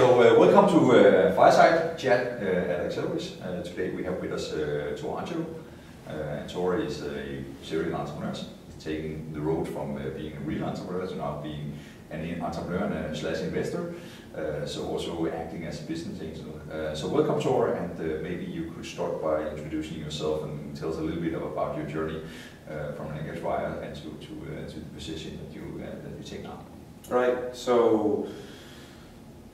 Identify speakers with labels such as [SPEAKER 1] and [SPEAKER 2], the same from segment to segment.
[SPEAKER 1] Welcome to Fireside Chat at Accelerate. Today we have with us Thor Angelo. And Thor is a serial entrepreneur. He's taking the road from being a real entrepreneur to now being an entrepreneur slash investor. So also acting as a business angel. So welcome Thor, and maybe you could start by introducing yourself and tell us a little bit about your journey from an English wire and to the position that you take now.
[SPEAKER 2] Right. So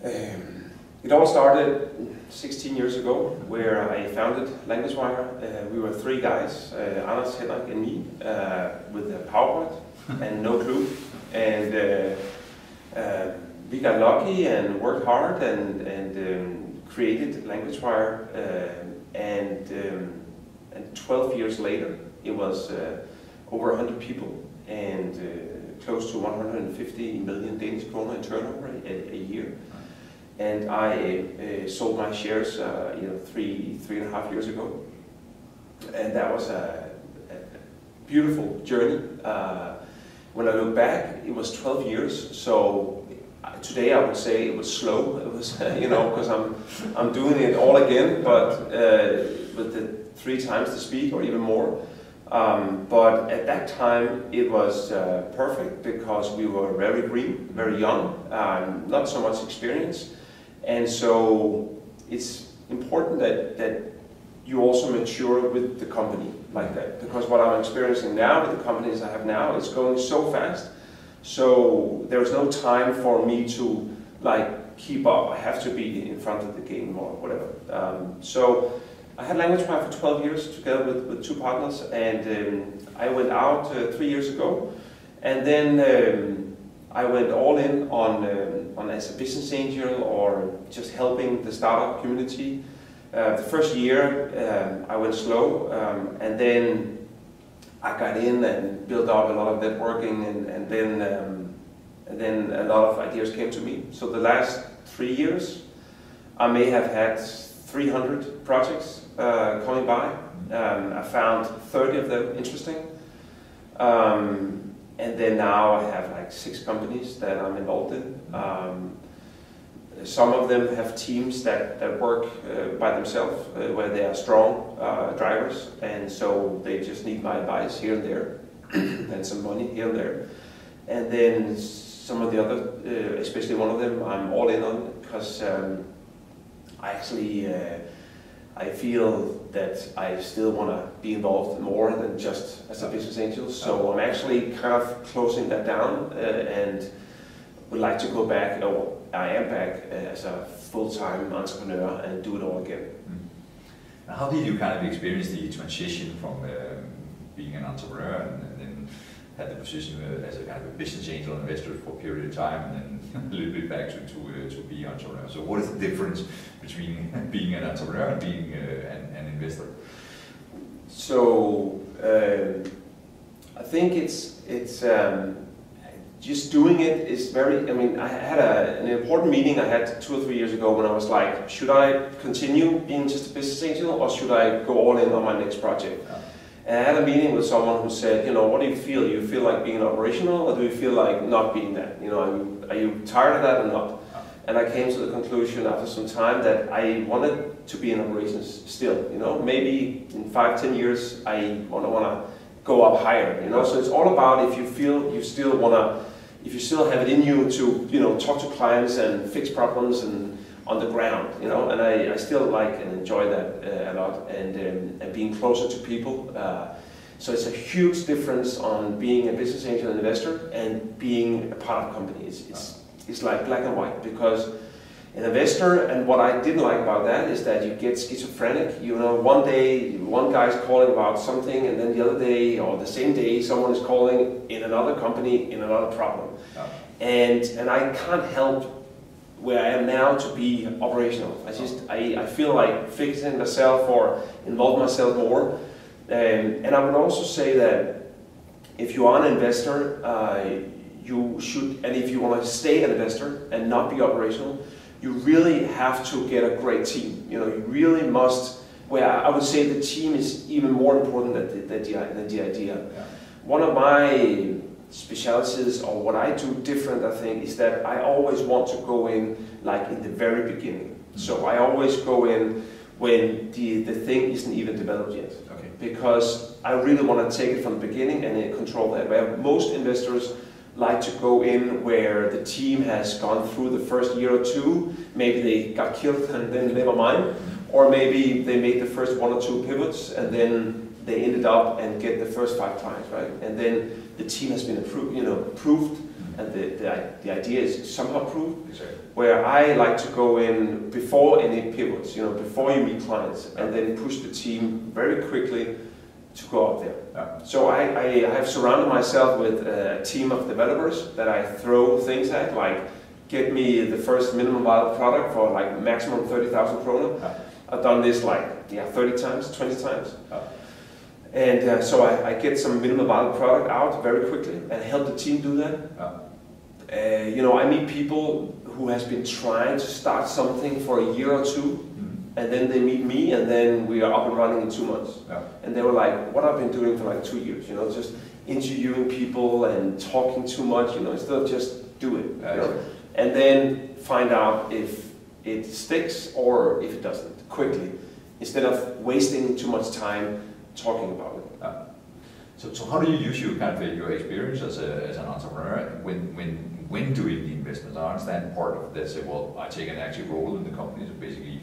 [SPEAKER 2] it all started 16 years ago, where I founded LanguageWire. We were three guys, Anders, Henrik and me, with a PowerPoint and no clue. And we got lucky and worked hard and created LanguageWire. And 12 years later, it was over 100 people and close to 150 million Danish kroner in turnover a year. And I sold my shares, three and a half years ago, and that was a beautiful journey. When I look back, it was 12 years. So today I would say it was slow. It was, because I'm doing it all again, but with the 3 times the speed or even more. But at that time it was perfect because we were very green, very young, not so much experience. And so it's important that you also mature with the company like that, because what I'm experiencing now with the companies I have now, it's going so fast. So there's no time for me to keep up. I have to be in front of the game or whatever. So I had LanguageWire for 12 years together with 2 partners, and I went out 3 years ago, and then I went all in on as a business angel or just helping the startup community. The first year I went slow, and then I got in and built up a lot of networking, and then a lot of ideas came to me. So the last 3 years I may have had 300 projects coming by. I found 30 of them interesting. And then now I have 6 companies that I'm involved in. Some of them have teams that work by themselves, where they are strong drivers, and so they just need my advice here and there, and some money here and there. And then some of the other, especially one of them, I'm all in on, because I feel that I still want to be involved more than just as a business angel. So I'm actually kind of closing that down and would like to go back, or I am back as a full-time entrepreneur and do it all again.
[SPEAKER 1] Now, how did you kind of experience the transition from being an entrepreneur and then had the position as a kind of a business angel investor for a period of time, and then a little bit back to be an entrepreneur? So what is the difference between being an entrepreneur and being an investor?
[SPEAKER 2] So I think it's just doing it is very, I had an important meeting I had 2 or 3 years ago when I was like, should I continue being just a business angel or should I go all in on my next project? And I had a meeting with someone who said, what do you feel? Do you feel like being operational, or do you feel like not being that? Are you tired of that or not? And I came to the conclusion after some time that I wanted to be in operations still. Maybe in 5-10 years I want to go up higher. So it's all about if you feel you still want to, if you still have it in you to talk to clients and fix problems and on the ground, and I still like and enjoy that a lot, and being closer to people. So it's a huge difference on being a business angel investor and being a part of a company. It's like black and white, because an investor, and what I didn't like about that is that you get schizophrenic. One day one guy's calling about something, and then the other day or the same day someone is calling in another company in another problem. And I can't help where I am now to be operational. I feel like fixing myself or involve myself more. And I would also say that if you are an investor, you should, and if you want to stay an investor and not be operational, you really have to get a great team. You really must, where I would say the team is even more important than the idea. Yeah. One of my specialties, or what I do different, I think, is that I always want to go in like in the very beginning. So I always go in when the thing isn't even developed yet.
[SPEAKER 1] Okay.
[SPEAKER 2] Because I really want to take it from the beginning and then control that. Where most investors like to go in where the team has gone through the first year or two, maybe they got killed and then never mind, or maybe they made the first 1 or 2 pivots and then they ended up and get the first 5 times, right? And then the team has been approved, and the idea is somehow proved.
[SPEAKER 1] Exactly.
[SPEAKER 2] Where I like to go in before any pivots, before you meet clients, and then push the team very quickly to go out there.
[SPEAKER 1] Yeah.
[SPEAKER 2] So I have surrounded myself with a team of developers that I throw things at, like get me the first minimum viable product for like maximum 30,000 kroner.
[SPEAKER 1] Yeah.
[SPEAKER 2] I've done this like 30 times, 20 times. Yeah. And so I get some minimum viable product out very quickly and help the team do that. Yeah. I meet people who has been trying to start something for a year or two, and then they meet me, and then we are up and running in 2 months. Yeah. And they were like, what I've been doing for like 2 years, just interviewing people and talking too much, instead of just do it. And then find out if it sticks or if it doesn't, quickly, instead of wasting too much time talking about it.
[SPEAKER 1] So how do you use your experience as an entrepreneur when doing the investments? I understand part of that. Say, well, I take an active role in the company, so basically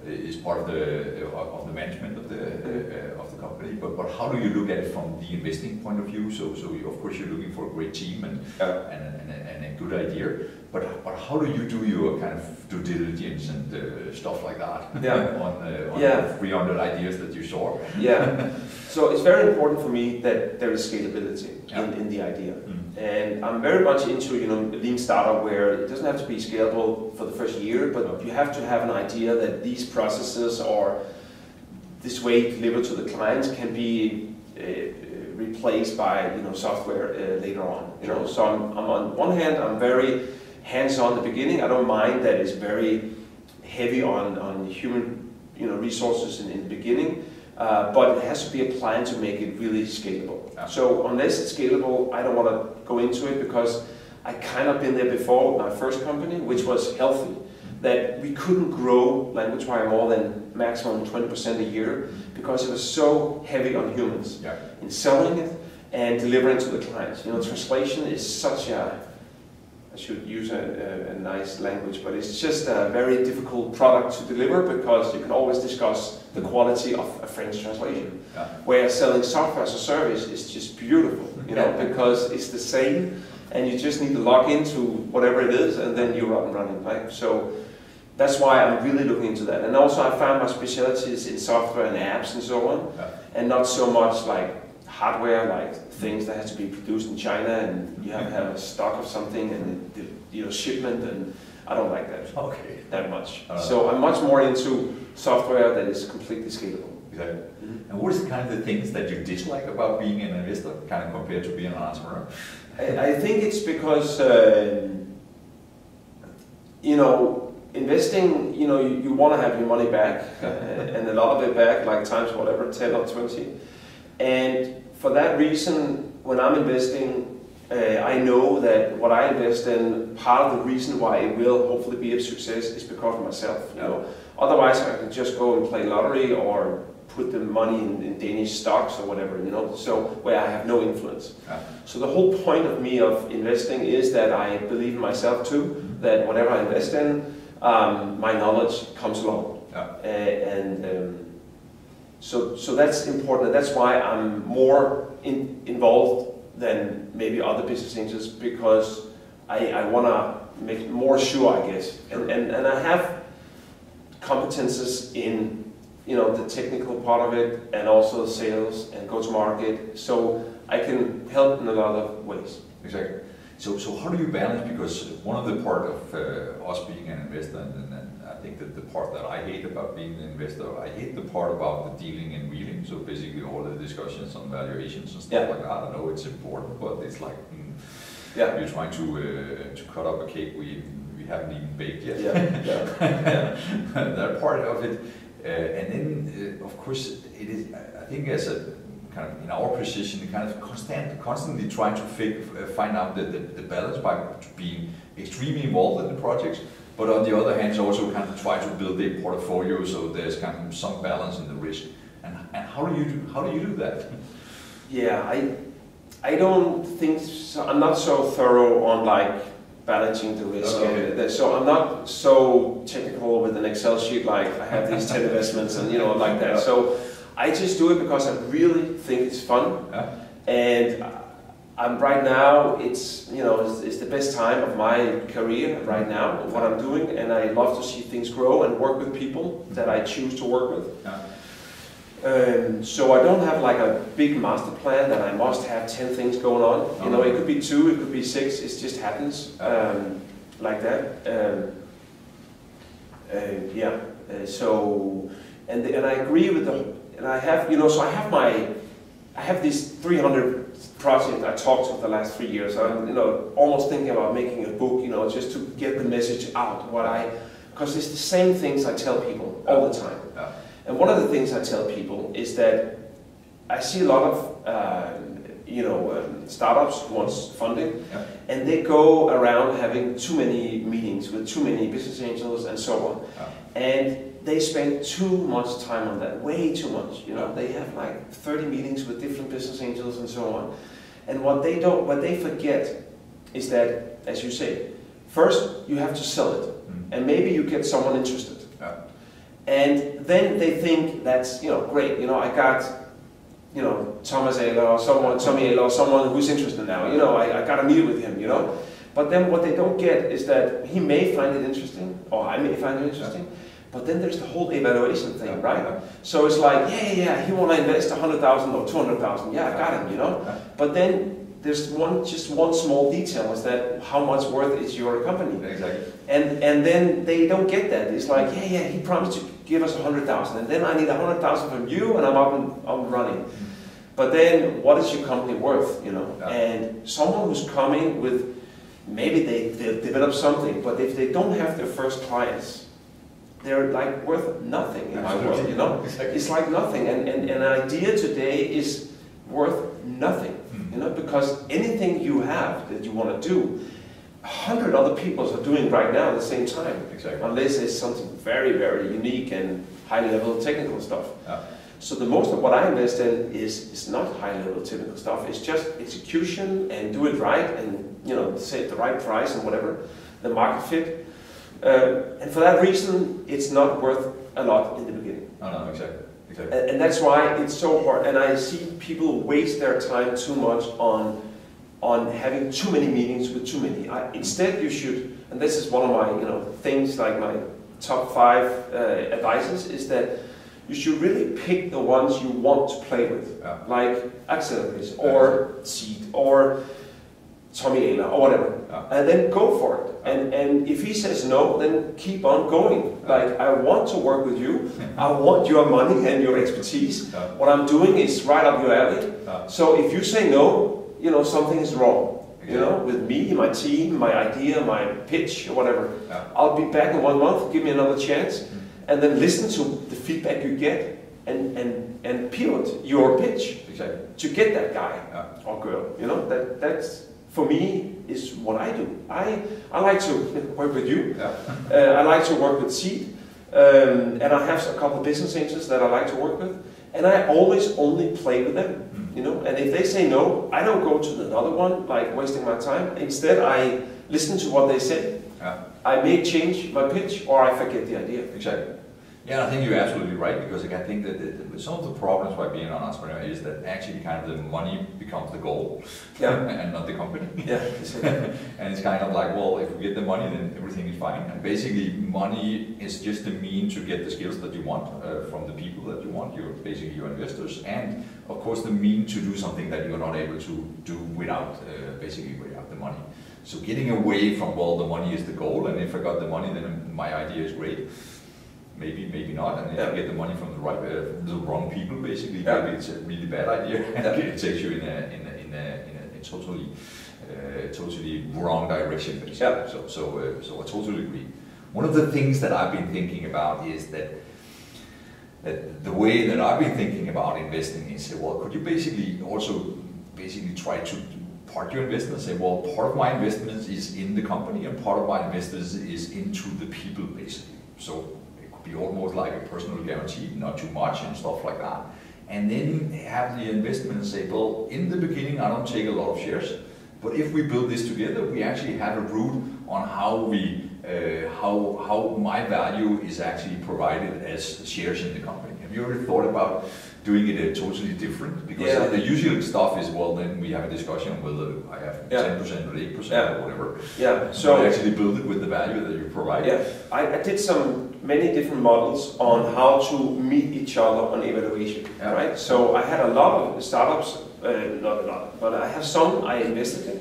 [SPEAKER 1] is part of the management of the company. But how do you look at it from the investing point of view? So of course you're looking for a great team and a good idea. But how do you do your kind of due diligence and stuff like that? Yeah. on the 300 ideas that you saw? Yeah.
[SPEAKER 2] So it's very important for me that there is scalability in the idea. And I'm very much into a lean startup where it doesn't have to be scalable for the first year, but you have to have an idea that these processes or this way delivered to the clients can be replaced by software later on. So I'm on one hand I'm very hands-on at the beginning. I don't mind that it's very heavy on human resources in the beginning. But it has to be a plan to make it really scalable. Yeah. So unless it's scalable, I don't want to go into it because I kind of been there before with my first company, which was healthy. That we couldn't grow LanguageWire more than maximum 20% a year because it was so heavy on humans in selling it and delivering to the clients. Translation is such a, I should use a nice language, but it's just a very difficult product to deliver because you can always discuss the quality of a French translation. Yeah. Whereas selling software as a service is just beautiful, because it's the same and you just need to log into whatever it is and then you're up and running, right? So that's why I'm really looking into that. And also I found my specialties in software and apps and so on, and not so much like hardware, like things that has to be produced in China and you have to have a stock of something and shipment, and I don't like that that much. So I'm much more into software that is completely scalable.
[SPEAKER 1] Exactly. And what is kind of the things that you dislike about being an investor, kind of compared to being an entrepreneur?
[SPEAKER 2] I think it's because investing, you want to have your money back and a lot of it back, like times whatever, 10 or 20. And for that reason, when I'm investing, I know that what I invest in, part of the reason why it will hopefully be a success is because of myself. Otherwise, I could just go and play lottery or put the money in Danish stocks or whatever, so where I have no influence. So the whole point of me of investing is that I believe in myself too, that whatever I invest in, my knowledge comes along. So that's important, and that's why I'm more involved than maybe other business angels, because I want to make more sure, I guess. And I have competences in the technical part of it, and also sales and go-to-market, so I can help in a lot of ways.
[SPEAKER 1] Exactly. So how do you balance, because one of the part of us being an investor, and I think that the part that I hate about being an investor, I hate the part about the dealing and reading, so basically all the discussions on valuations and stuff like that. I know it's important, but it's like, you're trying to cut up a cake we haven't even baked yet. That part of it. And then, of course, it is, I think as a kind of in our position, kind of constantly trying to find out the balance by being extremely involved in the projects, But on the other hand, also kind of try to build a portfolio so there's kind of some balance in the risk. And how do you do that?
[SPEAKER 2] Yeah, I don't think so. I'm not so thorough on like balancing the risk.
[SPEAKER 1] Okay.
[SPEAKER 2] So I'm not so technical with an Excel sheet like I have these 10 investments and like that. So I just do it because I really think it's fun. And I'm right now, it's the best time of my career right now, what I'm doing, and I love to see things grow and work with people that I choose to work with. So I don't have like a big master plan that I must have 10 things going on. It could be 2, it could be 6, it just happens like that. So and I agree with and I have so I have these 300 projects I talked to the last 3 years. I'm almost thinking about making a book, just to get the message out. Because it's the same things I tell people all the time. And one of the things I tell people is that I see a lot of startups who want funding, and they go around having too many meetings with too many business angels and so on, and they spend too much time on that, way too much. They have like 30 meetings with different business angels and so on, and what they forget is that, as you say, first you have to sell it, and maybe you get someone interested. And then they think that's great. I got Thomas Angelo or Tommy Angelo or someone who's interested now. I got to meet with him. But then what they don't get is that he may find it interesting, or I may find it interesting. But then there's the whole evaluation thing, right? So it's like, yeah, he want to invest 100,000 or 200,000. Yeah, I got him. But then there's just one small detail, is that how much worth is your company?
[SPEAKER 1] Exactly.
[SPEAKER 2] And then they don't get that. It's like, yeah, he promised to give us 100,000, and then I need 100,000 from you, and I'm up and running. But then, what is your company worth? And someone who's coming with, maybe they develop something, but if they don't have their first clients, they're like worth nothing in my world.
[SPEAKER 1] Exactly.
[SPEAKER 2] It's like nothing. And an idea today is worth nothing. Because anything you have that you want to do, 100 other people are doing right now at the same time.
[SPEAKER 1] Exactly.
[SPEAKER 2] Unless it's something very, very unique and high-level technical stuff. So the most of what I invest in is not high-level technical stuff. It's just execution and do it right, and say the right price and whatever, the market fit. And for that reason, it's not worth a lot in the beginning.
[SPEAKER 1] No, exactly.
[SPEAKER 2] And that's why it's so hard. And I see people waste their time too much on having too many meetings with too many. Instead, you should, and this is one of my things, like my top 5 advices, is that you should really pick the ones you want to play with, like accelerators or Seed or Tommy Angelo or whatever, and then go for it. And if he says no, then keep on going. Like, I want to work with you. I want your money and your expertise. What I'm doing is right up your alley. So if you say no, something is wrong. With me, my team, my idea, my pitch, or whatever. I'll be back in 1 month. Give me another chance, and then listen to the feedback you get, and pivot your pitch to get that guy or girl. That's, for me, is what I do. I like to work with you. I like to work with Seed, and I have a couple of business angels that I like to work with, and I always only play with them. And if they say no, I don't go to another one, like wasting my time. Instead, I listen to what they say. I may change my pitch, or I forget the idea.
[SPEAKER 1] Exactly. Yeah, I think you're absolutely right, because I think that some of the problems by being an entrepreneur is that actually kind of the money becomes the goal, and not the company. And it's kind of like, well, if we get the money, then everything is fine. And basically, money is just a means to get the skills that you want from the people that you want, basically your investors, and of course the means to do something that you're not able to do without the money. So getting away from, well, the money is the goal, and if I got the money, then my idea is great. Maybe not, and if you get the money from the wrong people, basically, maybe it's a really bad idea, and it takes you in a totally wrong direction, basically. So I totally agree. One of the things that I've been thinking about is that the way that I've been thinking about investing is, well, could you also try to part your investment and say, well, part of my investment is in the company and part of my investment is into the people, basically. So it could be almost like a personal guarantee, not too much and stuff like that. And then have the investment and say, well, in the beginning I don't take a lot of shares, but if we build this together, we actually have a route on how we, how my value is actually provided as shares in the company. Have you ever thought about doing it totally different? Because the usual stuff is, well, then we have a discussion whether I have 10% or 8% or whatever.
[SPEAKER 2] Yeah. So
[SPEAKER 1] I actually build it with the value that you provide.
[SPEAKER 2] Yeah, I did many different models on how to meet each other on evaluation. Right. So I had a lot of startups, not a lot, but I have some I invested in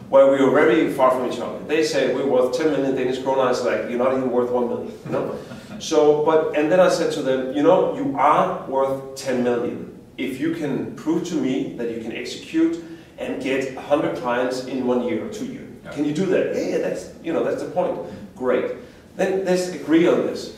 [SPEAKER 2] where we were very far from each other. They say we're worth 10 million Danish kroner. It's like, you're not even worth 1 million. You know. So, and then I said to them, you know, you are worth 10 million if you can prove to me that you can execute and get 100 clients in 1 year or 2 years. Yeah. Can you do that? Yeah, that's the point. Great. Then let's agree on this.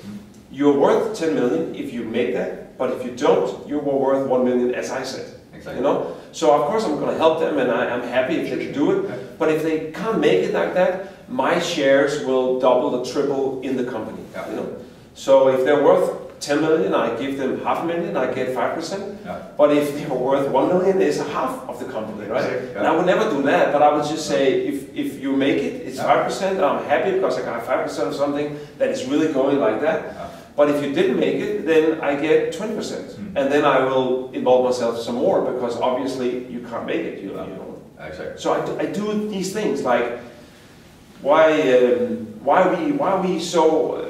[SPEAKER 2] You're worth 10 million if you make that, but if you don't, you were worth 1 million, as I said. Exactly. You know. So of course I'm going to help them, and I'm happy if they can do it. But if they can't make it like that, my shares will double or triple in the company. Yeah. You know. So if they're worth 10 million, I give them 500,000, I get 5%. Yeah. But if they're worth 1 million, it's half of the company, right? Exactly. Yeah. And I would never do that, but I would just say, if you make it, it's 5%, I'm happy because I got 5% of something that is really going like that. Yeah. But if you didn't make it, then I get 20%. And then I will involve myself some more, because obviously you can't make it. You know. Exactly. So I do these things, like, why are we so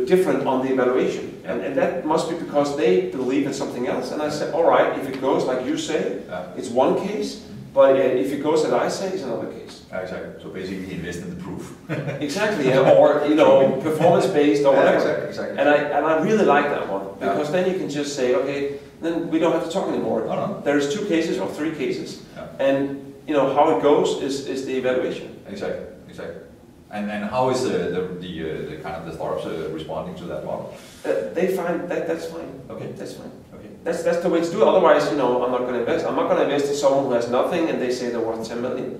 [SPEAKER 2] different on the evaluation? And that must be because they believe in something else. And I said, all right, if it goes like you say, it's one case, but if it goes as I say, it's another case.
[SPEAKER 1] Exactly. So basically invest in the proof.
[SPEAKER 2] Exactly, or you know, performance-based or whatever.
[SPEAKER 1] Exactly.
[SPEAKER 2] And I really like that one, because then you can just say, okay, then we don't have to talk anymore. No. There's 2 cases or 3 cases, and you know how it goes is the evaluation.
[SPEAKER 1] Exactly. And how is the kind of the startups responding to that model?
[SPEAKER 2] They find that's fine.
[SPEAKER 1] Okay,
[SPEAKER 2] that's fine. Okay, that's the way to do it. Otherwise, you know, I'm not going to invest. I'm not going to invest in someone who has nothing and they say they're worth 10 million.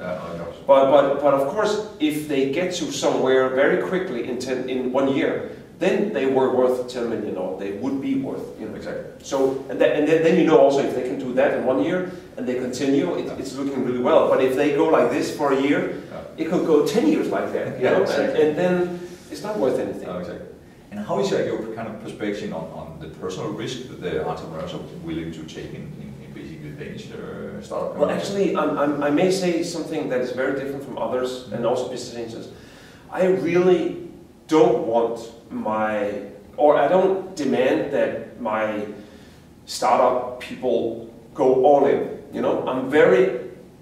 [SPEAKER 2] But of course, if they get to somewhere very quickly in 1 year, then they were worth 10 million, or they would be worth. You know. Exactly. So and then you know also if they can do that in 1 year and they continue, it's looking really well. But if they go like this for a year, it could go 10 years like that, you know? Exactly. And then it's not worth anything.
[SPEAKER 1] Oh, exactly. And how is your kind of perspective on the personal risk that the entrepreneurs are willing to take in basically the Danish startup?
[SPEAKER 2] Well, actually, I may say something that is very different from others, and also business angels. I really don't want I don't demand that my startup people go all in. You know, I'm very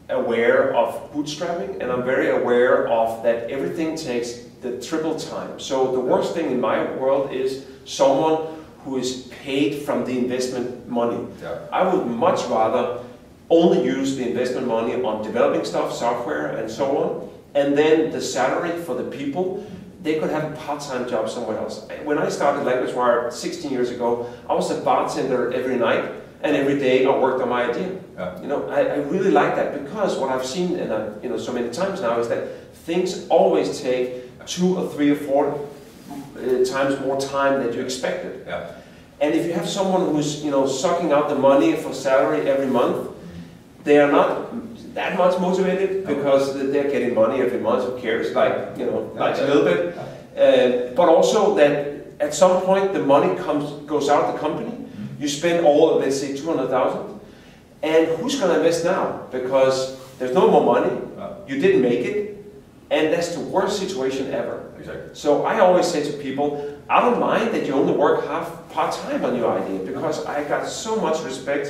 [SPEAKER 2] aware of bootstrapping, and I'm very aware of that everything takes the triple time. So the worst thing in my world is someone who is paid from the investment money. Yeah. I would much rather only use the investment money on developing stuff, software and so on, and then the salary for the people, they could have a part-time job somewhere else. When I started LanguageWire 16 years ago, I was a bartender every night, and every day I worked on my idea. Yeah. You know, I really like that, because what I've seen, and you know, so many times now, is that things always take 2 or 3 or 4 times more time than you expected. Yeah. And if you have someone who's, you know, sucking out the money for salary every month, they are not that much motivated, because they're getting money every month. Who cares? Like, you know, like a little bit. But also that at some point the money goes out of the company. You spend all, let's say, 200,000, and who's going to invest now? Because there's no more money, you didn't make it, and that's the worst situation ever. Exactly. So I always say to people, I don't mind that you only work part-time on your idea, because I got so much respect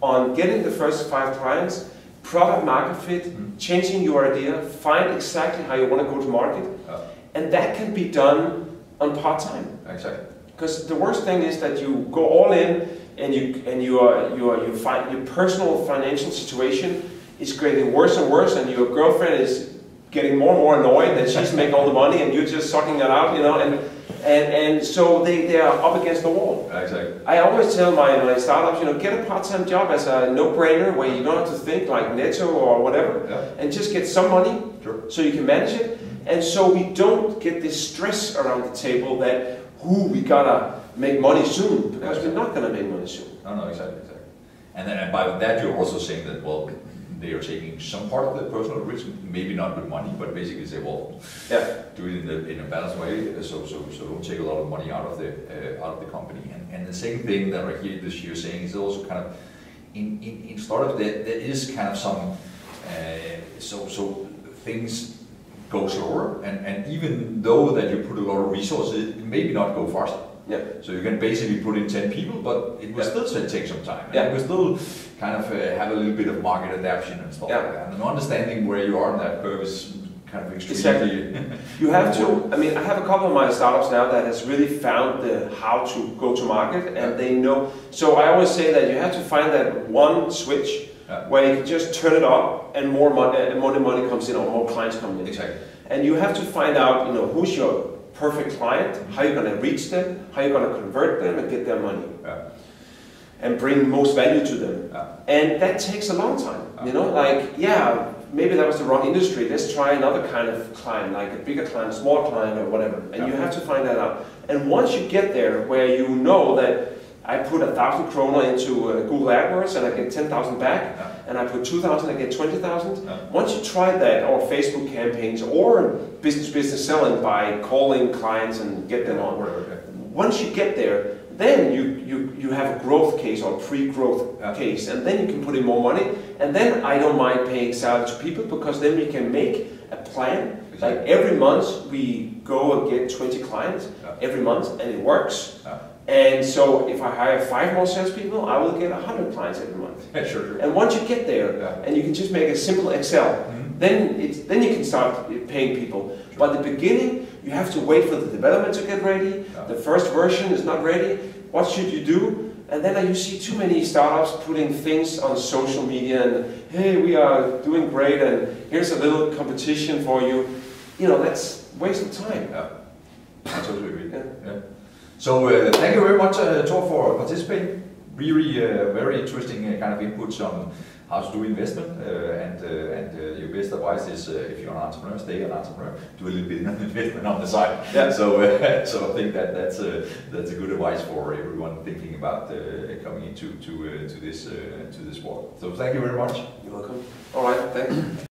[SPEAKER 2] on getting the first 5 clients, product market fit, changing your idea, find exactly how you want to go to market, and that can be done on part-time. Exactly. Because the worst thing is that you go all in, and you find your personal financial situation is getting worse and worse, and your girlfriend is getting more and more annoyed that she's making all the money and you're just sucking it out, you know. And so they are up against the wall.
[SPEAKER 1] Exactly.
[SPEAKER 2] I always tell my startups, get a part-time job as a no-brainer where you don't have to think like Netto or whatever, and just get some money so you can manage it. And so we don't get this stress around the table that, we gotta make money soon, because we're not gonna make money soon.
[SPEAKER 1] No, exactly. And then by that you're also saying that, well, they are taking some part of the personal risk, maybe not with money, but basically say, well, do it in a balanced way, so don't take a lot of money out of the company. And the same thing that I hear this year saying is also kind of in startups there is kind of some so things go slower, and even though that you put a lot of resources, it maybe not go faster.
[SPEAKER 2] Yeah.
[SPEAKER 1] So you can basically put in 10 people, but it will still take some time. And it will still kind of have a little bit of market adaptation and stuff like that. And understanding where you are in that curve is kind of extremely...
[SPEAKER 2] You have to, I have a couple of my startups now that has really found how to go to market, and they know. So I always say that you have to find that one switch where you can just turn it up and more money comes in, or more clients come in.
[SPEAKER 1] Exactly.
[SPEAKER 2] And you have to find out, who's your perfect client, how you're going to reach them, how you're going to convert them and get their money, and bring most value to them. And that takes a long time. Maybe that was the wrong industry. Let's try another kind of client, like a bigger client, small client, or whatever. And you have to find that out. And once you get there, where you know that I put 1,000 kroner into Google AdWords and I get 10,000 back, and I put 2,000, I get 20,000. Once you try that, or Facebook campaigns, or business selling by calling clients and get them on. Once you get there, then you have a growth case or pre-growth case, and then you can put in more money. And then I don't mind paying salary to people, because then we can make a plan. Like every month we go and get 20 clients every month, and it works. And so if I hire 5 more salespeople, I will get 100 clients every month.
[SPEAKER 1] Sure.
[SPEAKER 2] And once you get there, and you can just make a simple Excel, then you can start paying people. But at the beginning, you have to wait for the development to get ready. The first version is not ready. What should you do? And then you see too many startups putting things on social media, and hey, we are doing great, and here's a little competition for you. That's a waste of time.
[SPEAKER 1] I totally agree. So thank you very much, Thor, for participating. Really very interesting kind of inputs on how to do investment, and your best advice is if you're an entrepreneur, stay an entrepreneur, do a little bit of investment on the side. So I think that's a good advice for everyone thinking about coming into this world. So thank you very much.
[SPEAKER 2] You're welcome. All right, thanks.